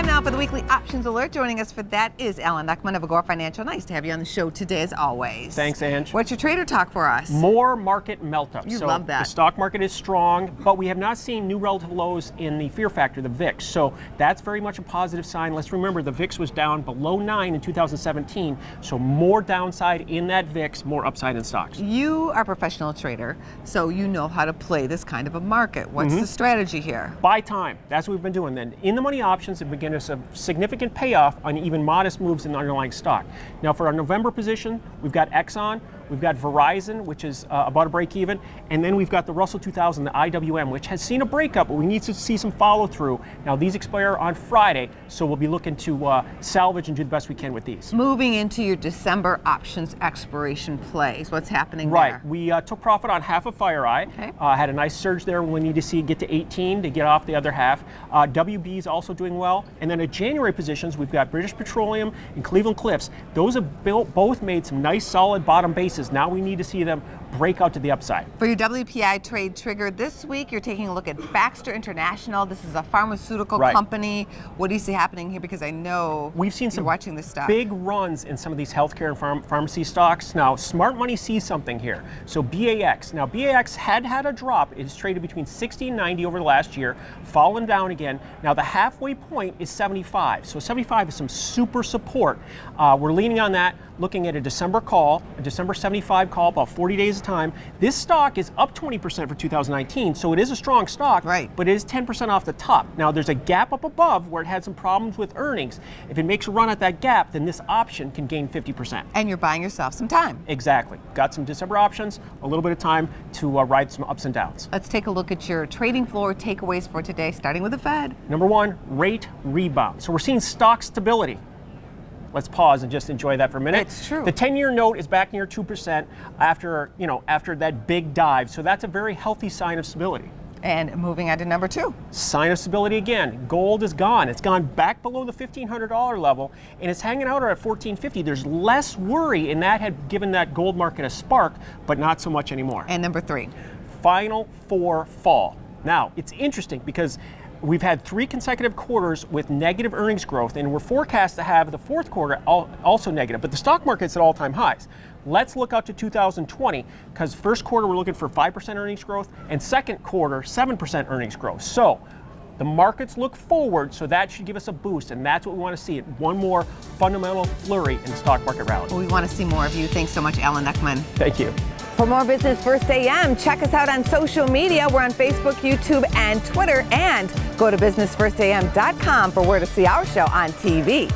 Time now for the weekly options alert. Joining us for that is Alan Neckman of Agora Financial. Nice to have you on the show today, as always. Thanks, Ange. What's your trader talk for us? More market melt-up. You love that. The stock market is strong, but we have not seen new relative lows in the fear factor, the VIX. So that's very much a positive sign. Let's remember the VIX was down below 9 in 2017. So more downside in that VIX, more upside in stocks. You are a professional trader, so you know how to play this kind of a market. What's the strategy here? Buy time. That's what we've been doing. Then in the money options have given us a significant payoff on even modest moves in the underlying stock. Now for our November position, we've got Exxon, we've got Verizon, which is about a break even, and then we've got the Russell 2000, the IWM, which has seen a breakup, but we need to see some follow through. Now these expire on Friday, so we'll be looking to salvage and do the best we can with these. Moving into your December options expiration plays, what's happening there? Right, we took profit on half of FireEye, had a nice surge there. We need to see it get to 18 to get off the other half. WB is also doing well, and then at January positions, we've got British Petroleum and Cleveland Cliffs. Those have both made some nice solid bottom bases. Now we need to see them break out to the upside. For your WPI trade trigger this week, you're taking a look at Baxter International. This is a pharmaceutical company. What do you see happening here? Because I know we've seen some watching this stuff. Big runs in some of these healthcare and pharmacy stocks. Now, smart money sees something here. So BAX. Now, BAX had a drop. It's traded between 60 and 90 over the last year, fallen down again. Now, the halfway point is 75. So 75 is some super support. We're leaning on that, looking at a December call, a December 75 call, about 40 days of time. This stock is up 20% for 2019, so it is a strong stock, but it is 10% off the top. Now, there's a gap up above where it had some problems with earnings. If it makes a run at that gap, then this option can gain 50%. And you're buying yourself some time. Exactly. Got some December options, a little bit of time to ride some ups and downs. Let's take a look at your trading floor takeaways for today, starting with the Fed. Number one, rate rebound. So we're seeing stock stability. Let's pause and just enjoy that for a minute. It's true. The 10-year note is back near 2% after that big dive. So that's a very healthy sign of stability. And moving on to number two. Sign of stability again. Gold is gone. It's gone back below the $1,500 level, and it's hanging out at $1,450. There's less worry, and that had given that gold market a spark, but not so much anymore. And number three. Final four fall. Now, it's interesting because we've had 3 consecutive quarters with negative earnings growth, and we're forecast to have the fourth quarter also negative, but the stock market's at all-time highs. Let's look out to 2020, because first quarter we're looking for 5% earnings growth, and second quarter 7% earnings growth. So the markets look forward, so that should give us a boost, and that's what we want to see. One more fundamental flurry in the stock market rally. Well, we want to see more of you. Thanks so much, Alan Neckman. Thank you. For more Business First AM, check us out on social media. We're on Facebook, YouTube, and Twitter. And go to businessfirstam.com for where to see our show on TV.